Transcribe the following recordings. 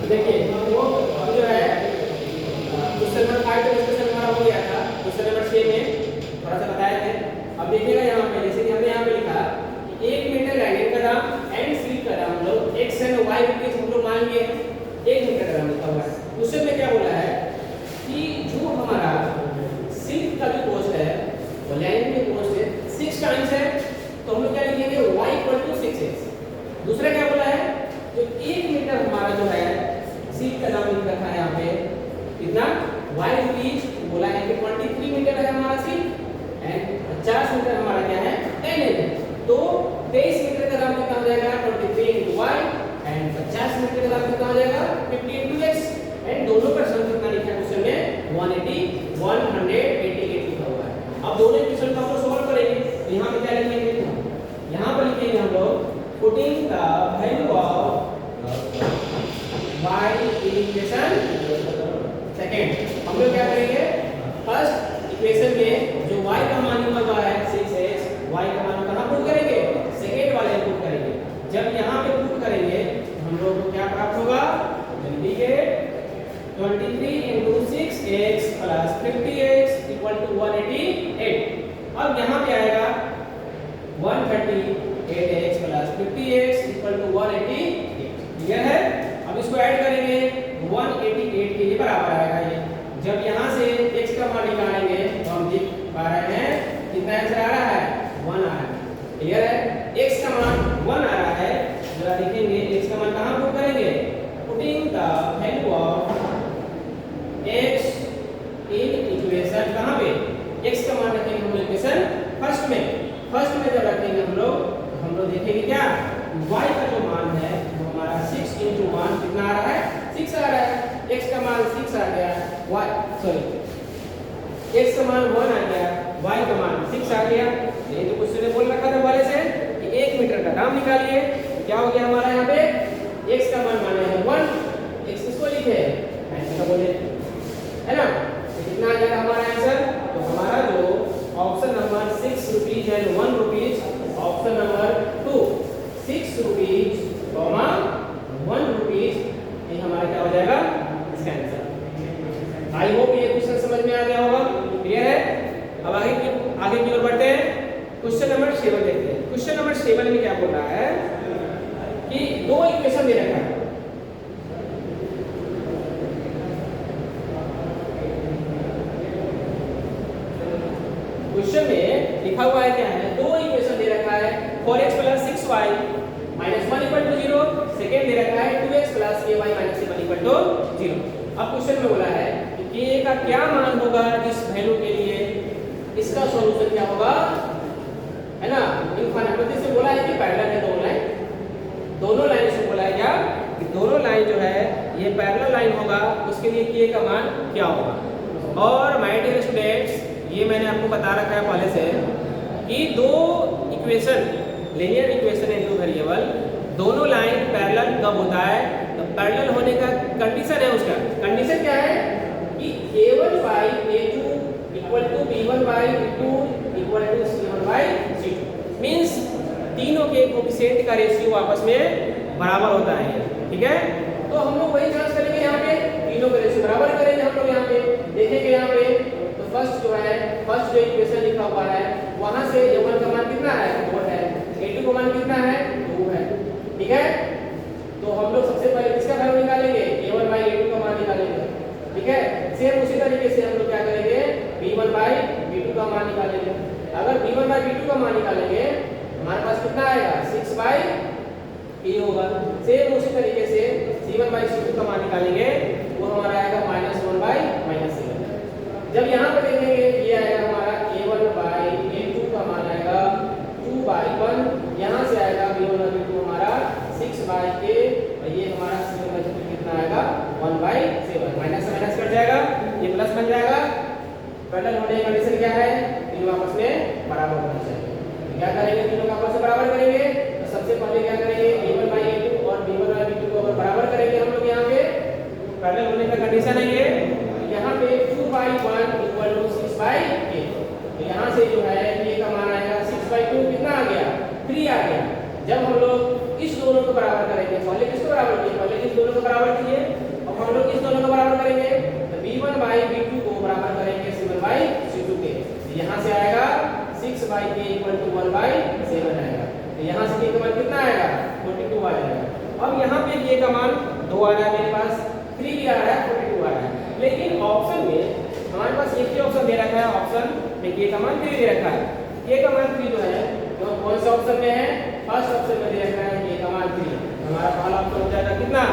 देखिए वो जो है क्वेश्चन नंबर 5 का डिस्कशन हमारा हो गया था। क्वेश्चन नंबर 6 में थोड़ा सा बताए थे। अब देखिएगा यहाँ पे जैसे कि हमने यहाँ पे लिखा 1 मीटर लैंडिंग का दाम एंड सीट का दाम हम लोग एक्स एंड वाई रुपीज हम लोग मान लिए 1 मीटर का दाम लिखा हुआ है। क्वेश्चन में क्या बोला है कि जो हमारा सीट का जो कॉस्ट है वो लैंडिंग की कॉस्ट है 6 टाइम्स है, तो हम लोग क्या लिखेंगे y = 6x। दूसरा क्या बोला है जो 1 मीटर हमारा जो है सीट का दाम लिख रखा है यहाँ पे कितना y रुपीज बोला है कि 23 मीटर है हमारा सीट एंड 50 मीटर हमारा क्या है 10 है। तो 23 मीटर का दाम कितना हो जाएगा 23 into y एंड 50 मीटर का दाम कितना हो जाएगा 50 into x एंड दोनों का सम कितना लिखा है क्वेश्चन में 188 लिखा हुआ है। अब दोनों इक्वेशन को हम लोग सॉल्व करेंगे तो यहाँ पे क्या लिखेंगे यहाँ पर लिखेंगे हम लोग putting the value of y in equation second. हम लोग क्या करेंगे फर्स्ट इक्वेशन में जो y का मान हुआ है 6x y का मान कहाँ पुट करेंगे सेकंड वाले पुट करेंगे। जब यहाँ पे पुट करेंगे हम लोग को क्या प्राप्त होगा जल्दी के 23 into 6x plus 50x equal to 188। अब यहाँ पे आएगा 138x plus 50x equal to 188। Clear है। अब इसको ऐड करेंगे 188 के लिए बराबर आएगा ये। जब यहाँ से x का मान निकालेंगे तो हम देख पा रहे हैं कितना आंसर आ रहा है 1 आ रहा है। क्लियर है। x का मान 1 आ रहा है। जरा देखेंगे x का मान कहाँ पुट करेंगे putting the value of x in equation कहाँ पे x का मान रखेंगे हम इक्वेशन फर्स्ट में जब रखेंगे हम लोग देखेंगे क्या y का जो मान है वो हमारा 6 into 1 कितना आ रहा है 6 आ रहा है। x का मान 6 आ गया x का मान 1 आ गया y का मान 6 आ गया। ये तो क्वेश्चन ने बोल रखा था पहले से कि 1 मीटर का दाम निकालिए। क्या हो गया हमारा यहाँ पे x का मान माने है 1 x किसको लिखे ऐसा बोले है ना। तो कितना आ जाएगा हमारा आंसर तो हमारा जो option number 6 rupees and 1 rupees option number 2 6 rupees 1 rupees ये हमारा क्या हो जाएगा इसका आंसर। आई होप ये क्वेश्चन समझ में आ गया होगा। क्लियर है। अब आगे की ओर बढ़ते हैं। क्वेश्चन नंबर 7 देखते हैं। क्वेश्चन नंबर 7 में क्या बोल रहा है कि दो इक्वेशन दे रखा है। क्वेश्चन में लिखा हुआ है क्या है दो इक्वेशन दे रखा है 4x + 6y - 1 = 0। सेकंड दे रखा है 2x + ky - 1 = 0। अब क्वेश्चन में बोला है कि k का क्या मान होगा इस वैल्यू के लिए इसका सॉल्यूशन क्या होगा है ना। इनफाइनाइट से बोला है कि पैरेलल है दोनों लाइन से बोला है क्या कि दोनों लाइन जो है ये पैरेलल लाइन होगा उसके लिए k का मान क्या होगा। और माय डियर स्टूडेंट्स ये मैंने आपको बता रखा है पहले से कि दो equation linear equation into variable दोनों लाइन पैरेलल कब होता है तो पैरेलल होने का कंडीशन है। उसका कंडीशन क्या है कि a1/a2 = b1/b2 = c1/c2 मींस तीनों के कोएफिशिएंट का रेशियो आपस में बराबर होता है। ठीक है। तो हम लोग वही जांच करेंगे यहाँ पे तीनों का रेशियो बराबर करेंगे हम लोग यहाँ पे देखेंगे यहाँ पे फर्स्ट जो इक्वेशन लिखा हुआ है वहां से a1 का मान कितना है 4 है a2 का मान कितना है 2 है। ठीक है। तो हम लोग सबसे पहले किसका वैल्यू निकालेंगे a1/a2 का मान निकालेंगे। ठीक है। सेम उसी तरीके से हम लोग क्या करेंगे b1/b2 का मान निकालेंगे। अगर b1/b2 का मान निकालेंगे हमारे पास कितना आएगा 6/a होगा। सेम उसी तरीके से c1/c2 का मान निकालेंगे वो हमारा आएगा -1/-7। जब यहाँ पर देखेंगे ये आएगा हमारा a1/a2 का मान आएगा 2/1। यहाँ से आएगा b1/b2 हमारा 6/k और ये हमारा c1/c2 कितना आएगा 1/7। माइनस से माइनस कट जाएगा ये प्लस बन जाएगा। पैरेलल होने का कंडीशन क्या है तीनों आपस में बराबर होना चाहिए। क्या करेंगे तीनों आपस में बराबर करेंगे तो सबसे पहले क्या करेंगे a1/a2 और b1/b2 को अगर बराबर करेंगे हम लोग यहाँ पे पैरेलल होने का कंडीशन है ये यहाँ पे 2/1 = 6/k। तो यहाँ से जो है k का मान आएगा 6/2 कितना आ गया 3 आ गया। जब हम लोग इस दोनों को बराबर करेंगे पहले किसको बराबर किए पहले इस दोनों को बराबर किए 2 आ रहा है मेरे पास, 3 भी आ रहा है, 42 आ रहा है। लेकिन ऑप्शन में हमारे पास एक ही ऑप्शन दे रखा है, ऑप्शन में k का मान 3 दे रखा है। k का मान 3 जो है तो कौन सा ऑप्शन में है? फर्स्ट ऑप्शन में दे रखा है k का मान 3। हमारा पहला ऑप्शन हो जाएगा कितना?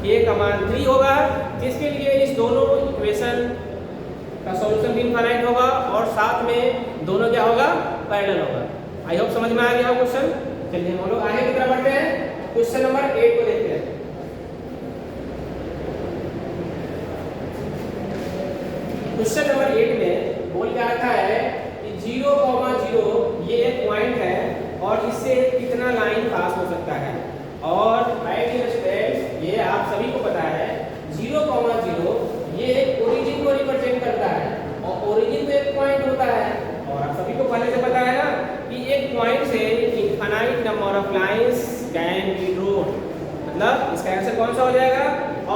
k का मान 3 होगा, जिसके लिए इस दोनों इक्वेशन का सॉल्यूशन भी इनफाइनाइट होगा और साथ में दोनों क्या होगा? पैरेलल होगा। आई होप समझ में आ गया क्वेश्चन। चलिए हम लोग आगे की तरफ बढ़ते हैं, क्वेश्चन नंबर 8 को देखते हैं। क्वेश्चन नंबर 8 में बोल क्या रखा है कि 0,0 ये एक पॉइंट है और इससे कितना लाइन पास हो सकता है। और माय डियर स्टूडेंट्स, ये आप सभी को पता है 0,0 ये एक ओरिजिन को रिप्रेजेंट करता है और ओरिजिन तो एक पॉइंट होता है। और आप सभी को पहले से पता है ना कि एक पॉइंट से infinite number of lines can be drawn. मतलब इसका आंसर कौन सा हो जाएगा?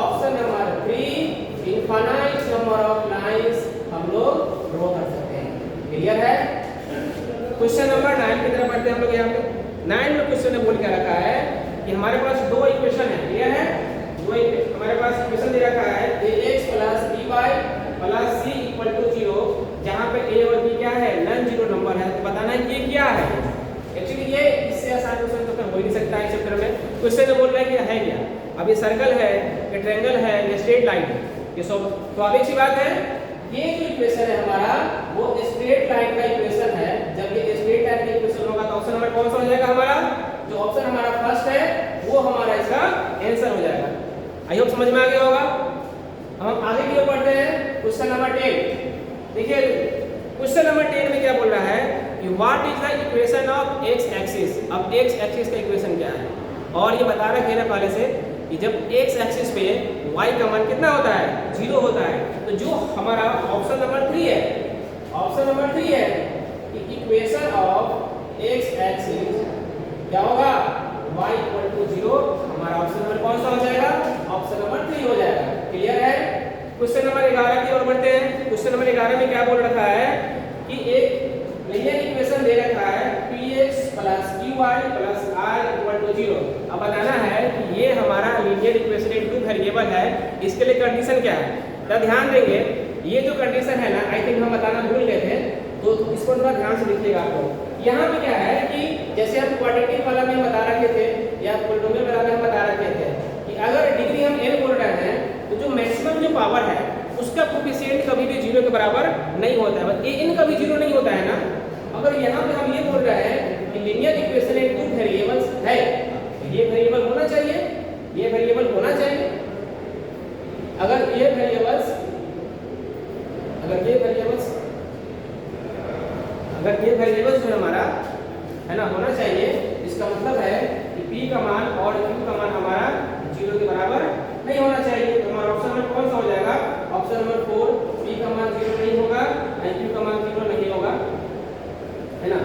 Option number 3, infinite number of lines हम लोग ड्रॉ कर सकते हैं। क्लियर है? क्वेश्चन नंबर 9 की तरफ बढ़ते हैं हम लोग। यहाँ पे 9 में क्वेश्चन ने बोल क्या रखा है कि हमारे पास दो इक्वेशन है। क्लियर है? दो हमारे पास इक्वेशन दे रखा है ax + by + c = 0, जहाँ पे a और b क्या है? नॉन जीरो नंबर है। तो बताना है ये क्या है। एक्चुअली ये इससे आसान क्वेश्चन तो हो ही नहीं सकता है इस चैप्टर में। क्वेश्चन में बोल रहा है कि है क्या। अब ये सर्कल है, ये ट्रायंगल है, ये स्ट्रेट लाइन है, ये सब। तो अब एक सी बात है, ये जो इक्वेशन है हमारा वो स्ट्रेट लाइन का इक्वेशन है। जब ये स्ट्रेट लाइन का इक्वेशन होगा तो ऑप्शन नंबर कौन सा हो जाएगा हमारा? जो ऑप्शन हमारा फर्स्ट है वो हमारा इसका आंसर हो जाएगा। आई होप समझ में आ गया होगा। हम आगे की ओर बढ़ते हैं, क्वेश्चन नंबर 10। देखिए क्वेश्चन नंबर 10 में क्या बोल रहा है कि what is the equation of x axis. अब x एक्सिस का इक्वेशन क्या है? और ये बता रखे ना पहले से कि जब x एक्सिस पे y का मान कितना होता है? 0 होता है। तो जो हमारा ऑप्शन नंबर 3 है, ऑप्शन नंबर 3 है कि इक्वेशन ऑफ x एक्सिस क्या होगा? y = 0। हमारा ऑप्शन नंबर कौन सा हो जाएगा? ऑप्शन नंबर 3 हो जाएगा। क्लियर है? क्वेश्चन नंबर 11 की ओर बढ़ते हैं। क्वेश्चन नंबर 11 में क्या बोल रखा है कि एक लीनियर इक्वेशन दे रखा है px + qy + r = 0। अब बताना है कि ये हमारा लीनियर इक्वेशन एक टू वेरिएबल है, इसके लिए कंडीशन क्या है। तो ध्यान देंगे, ये जो कंडीशन है ना, आई थिंक हम बताना भूल गए थे, तो इसको थोड़ा ध्यान से देखिएगा आप लोग। यहाँ पे क्या है कि जैसे हम क्वाड्रेटिक वाला में बता रखे थे या पॉलिनोमियल वाला में हम बता रखे थे कि अगर डिग्री हम n बोल रहे हैं तो जो मैक्सिमम जो पावर है उसका कोफिशिएंट कभी भी 0 के बराबर नहीं होता है। an कभी 0 नहीं होता है ना। अगर यहाँ पे हम ये बोल रहे हैं कि लीनियर इक्वेशन एक टू वेरिएबल्स है, तो ये वेरिएबल होना चाहिए, ये वेरिएबल होना चाहिए। अगर ये वेरिएबल्स जो हमारा है ना होना चाहिए, इसका मतलब है कि p का मान और q का मान हमारा 0 के बराबर नहीं होना चाहिए। तो हमारा ऑप्शन नंबर कौन सा हो जाएगा? ऑप्शन नंबर 4, p का मान 0 नहीं होगा और q का मान 0 नहीं होगा, है ना।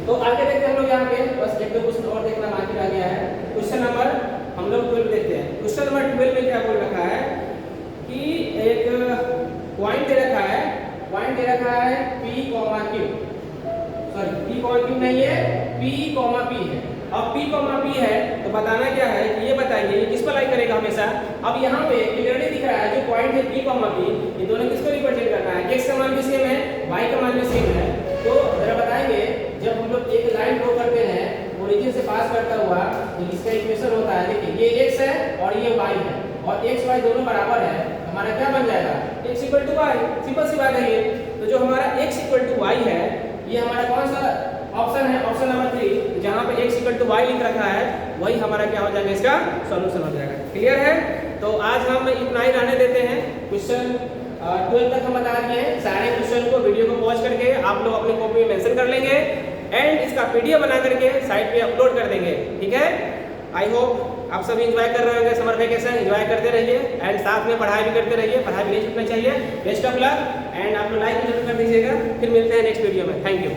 तो आगे देखते हैं हम लोग। यहाँ पे बस एक दो क्वेश्चन और देखना बाकी रह गया है। क्वेश्चन नंबर हम लोग 12 देखते हैं। क्वेश्चन नंबर 12 में क्या बोल रखा है कि एक पॉइंट दे रखा है, पॉइंट दे रखा है p, q, sorry p, q नहीं है, p, p है। अब p, p है तो बताना क्या है कि ये बताइए ये किस पर लाई करेगा हमेशा। अब यहाँ पे क्लियरली दिख रहा है जो पॉइंट है p, p, ये दोनों किसको रिप्रेजेंट करना है? x का मान भी सेम है, y का मान भी सेम है। तो जरा बताएंगे, जब हम लोग एक लाइन ड्रॉ करते हैं ओरिजिन से पास करता हुआ तो इसका इक्वेशन होता है, देखिए ये x है और ये y है और x y दोनों बराबर है, हमारा क्या बन जाएगा? x = y। सिंपल सी बात है ये। तो जो हमारा x = y है, ये हमारा कौन सा ऑप्शन है? ऑप्शन नंबर 3, जहाँ पे x = y लिख रखा है वही हमारा क्या हो जाएगा? इसका सॉल्यूशन हो जाएगा। क्लियर है? तो आज हम इतना ही रहने देते हैं। क्वेश्चन 12 तक हम बता दिए हैं। सारे क्वेश्चन को वीडियो को पॉज करके आप लोग अपनी कॉपी में मेंशन कर लेंगे एंड इसका पीडीएफ बना करके साइट पे अपलोड कर देंगे। ठीक है? आई होप आप सभी एंजॉय कर रहे होंगे समर वेकेशन। एंजॉय करते रहिए एंड साथ में पढ़ाई भी करते रहिए, पढ़ाई भी नहीं छूटना चाहिए। बेस्ट ऑफ लक एंड आप लोग लाइक भी जरूर कर दीजिएगा। फिर मिलते हैं नेक्स्ट वीडियो में। Thank you.